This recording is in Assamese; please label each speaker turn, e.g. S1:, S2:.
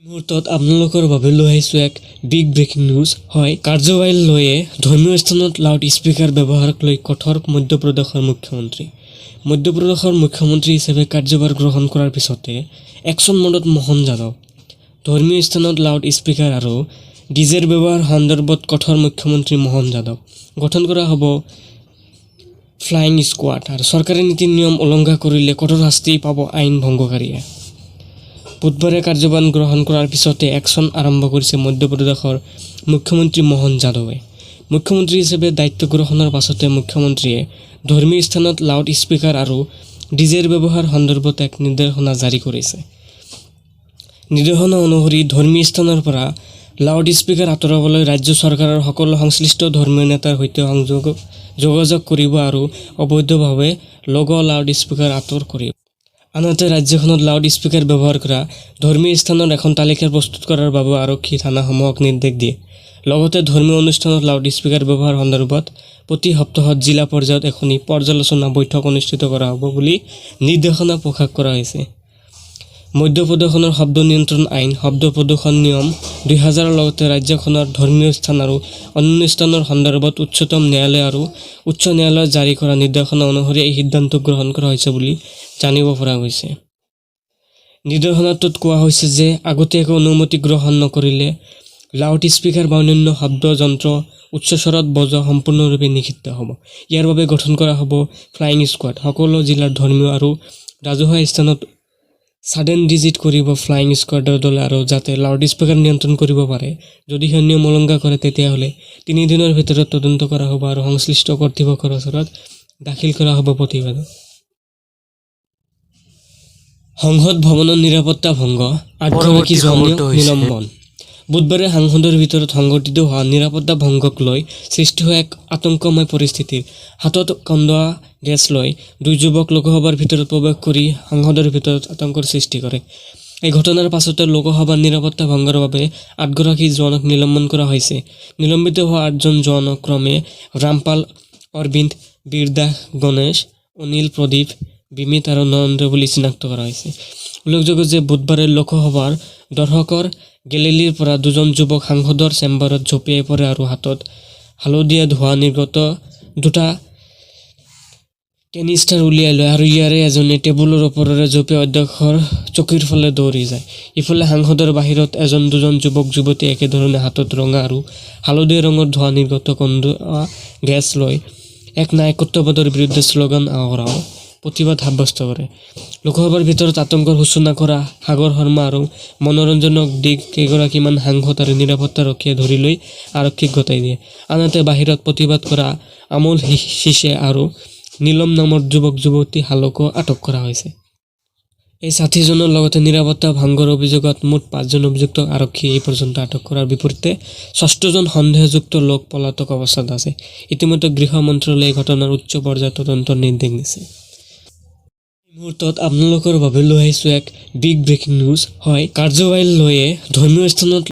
S1: মুহূৰ্তত আপোনালোকৰ বাবে লৈ আহিছোঁ এক বিগ ব্ৰেকিং নিউজ। হয়, কাৰ্যবাহী লৈয়ে ধৰ্মীয় স্থানত লাউড স্পীকাৰ ব্যৱহাৰক লৈ কঠোৰ মধ্যপ্ৰদেশৰ মুখ্যমন্ত্ৰী হিচাপে কাৰ্যভাৰ গ্ৰহণ কৰাৰ পিছতে একশ্যন মোডত মোহন যাদৱ। ধৰ্মীয় স্থানত লাউড স্পীকাৰ আৰু ডিজেৰ ব্যৱহাৰ সন্দৰ্ভত কঠোৰ মুখ্যমন্ত্ৰী মোহন যাদৱ। গঠন কৰা হ'ব ফ্লাইং স্কোৱাড আৰু চৰকাৰী নীতি নিয়ম উলংঘা কৰিলে কঠোৰ শাস্তি পাব আইন ভংগকাৰীয়ে। বুধবাৰে কাৰ্যভাৰ গ্ৰহণ কৰাৰ পিছতে একশ্যন আৰম্ভ কৰিছে মধ্যপ্ৰদেশৰ মুখ্যমন্ত্ৰী মোহন যাদৱে। মুখ্যমন্ত্ৰী হিচাপে দায়িত্ব গ্ৰহণৰ পাছতে মুখ্যমন্ত্ৰীয়ে ধৰ্মীয় স্থানত লাউড স্পীকাৰ আৰু ডিজেৰ ব্যৱহাৰ সন্দৰ্ভত এক নিৰ্দেশনা জাৰি কৰিছে। নিৰ্দেশনা অনুসৰি ধৰ্মীয় স্থানৰ পৰা লাউড স্পীকাৰ আঁতৰাবলৈ ৰাজ্য চৰকাৰৰ সকলো সংশ্লিষ্ট ধৰ্মীয় নেতাৰ সৈতে যোগাযোগ কৰিব আৰু অবৈধভাৱে লগোৱা লাউড স্পীকাৰ আঁতৰ কৰিব। আনহাতে ৰাজ্যখনত লাউড স্পীকাৰ ব্যৱহাৰ কৰা ধৰ্মীয় স্থানৰ এখন তালিকা প্ৰস্তুত কৰাৰ বাবে আৰক্ষী থানাসমূহক নিৰ্দেশ দিয়ে। লগতে ধৰ্মীয় অনুষ্ঠানত লাউড স্পীকাৰ ব্যৱহাৰ সন্দৰ্ভত প্ৰতি সপ্তাহত জিলা পৰ্যায়ত এখন পৰ্যালোচনা বৈঠক অনুষ্ঠিত কৰা হ'ব বুলি নিৰ্দেশনা প্ৰকাশ কৰা হৈছে। মধ্যপ্ৰদেশৰ শব্দ নিয়ন্ত্ৰণ আইন, শব্দ প্ৰদূষণ নিয়ম 2000ৰ লগতে ৰাজ্যখনৰ ধৰ্মীয় স্থান আৰু অন্য স্থানৰ সন্দৰ্ভত উচ্চতম ন্যায়ালয় আৰু উচ্চ ন্যায়ালয়ে জাৰি কৰা নিৰ্দেশনা অনুসৰি এই সিদ্ধান্ত গ্ৰহণ কৰা হৈছে বুলি জানিব পৰা গৈছে। নিৰ্দেশনাটোত কোৱা হৈছে যে আগতীয়াকৈ অনুমতি গ্ৰহণ নকৰিলে লাউড স্পীকাৰ বা অন্যান্য শব্দ যন্ত্ৰ উচ্চ স্বৰত বজোৱা সম্পূৰ্ণৰূপে নিষিদ্ধ হ'ব। ইয়াৰ বাবে গঠন কৰা হ'ব ফ্লাইং স্কোৱাড। সকলো জিলাৰ ধৰ্মীয় আৰু ৰাজহুৱা স্থানত ছাডেন ভিজিট কৰিব ফ্লাইং স্কোৱাডৰ দলে আৰু যাতে লাউড স্পীকাৰ নিয়ন্ত্ৰণ কৰিব পাৰে। যদি সেই নিয়ম উলংঘা কৰে তেতিয়াহ'লে 3 দিনৰ ভিতৰত তদন্ত কৰা হ'ব আৰু সংশ্লিষ্ট কৰ্তৃপক্ষৰ ওচৰত দাখিল কৰা হ'ব প্ৰতিবেদন। সংসদ ভৱনৰ নিৰাপত্তা ভংগ, 8গৰাকী জোৱানক নিলম্বন। বুধবাৰে সংসদৰ ভিতৰত সংঘটিত হোৱা নিৰাপত্তা ভংগক লৈ সৃষ্টি হোৱা এক আতংকময় পৰিস্থিতিৰ হাতত কন্দুৱা গেছ লৈ 2 যুৱক লোকসভাৰ ভিতৰত প্ৰৱেশ কৰি সংসদৰ ভিতৰত আতংকৰ সৃষ্টি কৰে। এই ঘটনাৰ পাছতে লোকসভাৰ নিৰাপত্তা ভংগৰ বাবে 8গৰাকী জোৱানক নিলম্বন কৰা হৈছে। নিলম্বিত হোৱা 8জন জোৱানক ক্ৰমে ৰামপাল, অৰবিন্দ, বীৰদাস, গণেশ, অনিল, প্ৰদীপ, বিমিত আৰু নৰেন্দ্ৰ বুলি চিনাক্ত কৰা হৈছে। উল্লেখযোগ্য যে বুধবাৰে লোকসভাৰ দৰ্শকৰ গেলেৰীৰ পৰা 2জন যুৱক সাংসদৰ চেম্বাৰত জঁপিয়াই পৰে আৰু হাতত হালধীয়া ধোঁৱা নিৰ্গত 2টা কেনিষ্টাৰ উলিয়াই লয় আৰু ইয়াৰে এজনে টেবুলৰ ওপৰেৰে জঁপিয়াই অধ্যক্ষৰ চকীৰ ফালে দৌৰি যায়। ইফালে সাংসদৰ বাহিৰত 1-2জন যুৱক যুৱতীয়ে একেধৰণে হাতত ৰঙা আৰু হালধীয়া ৰঙৰ ধোঁৱা নিৰ্গত কন্দুৱা গেছ লৈ এক নায়কত্ববাদৰ বিৰুদ্ধে শ্লোগান আওৰাও প্ৰতিবাদ সাব্যস্ত কৰে। লোকসভাৰ ভিতৰত আতংকৰ সূচনা কৰা সাগৰ শৰ্মা আৰু মনোৰঞ্জনক দিগ কেইগৰাকীমান সাংসদ আৰু নিৰাপত্তাৰক্ষীয়ে ধৰি লৈ আৰক্ষীক গতাই দিয়ে। আনহাতে বাহিৰত প্ৰতিবাদ কৰা আমোল শিছে আৰু নীলম নামৰ যুৱক যুৱতী হালকো আটক কৰা হৈছে। এই 60জনৰ লগতে নিৰাপত্তা ভংগৰ অভিযোগত মুঠ 5জন অভিযুক্তক আৰক্ষীয়ে এই পৰ্যন্ত আটক কৰাৰ বিপৰীতে 6জন সন্দেহযুক্ত লোক পলাতক অৱস্থাত আছে। ইতিমধ্যে গৃহ মন্ত্ৰালয়ে এই ঘটনাৰ উচ্চ পৰ্যায়ৰ তদন্তৰ নিৰ্দেশ দিছে। মুহূৰ্তত আপোনালোকৰ বাবে লৈ আহিছোঁ এক বিগ ব্ৰেকিং নিউজ। হয়, কাৰ্যবাহী লৈয়ে ধৰ্মীয় স্থানত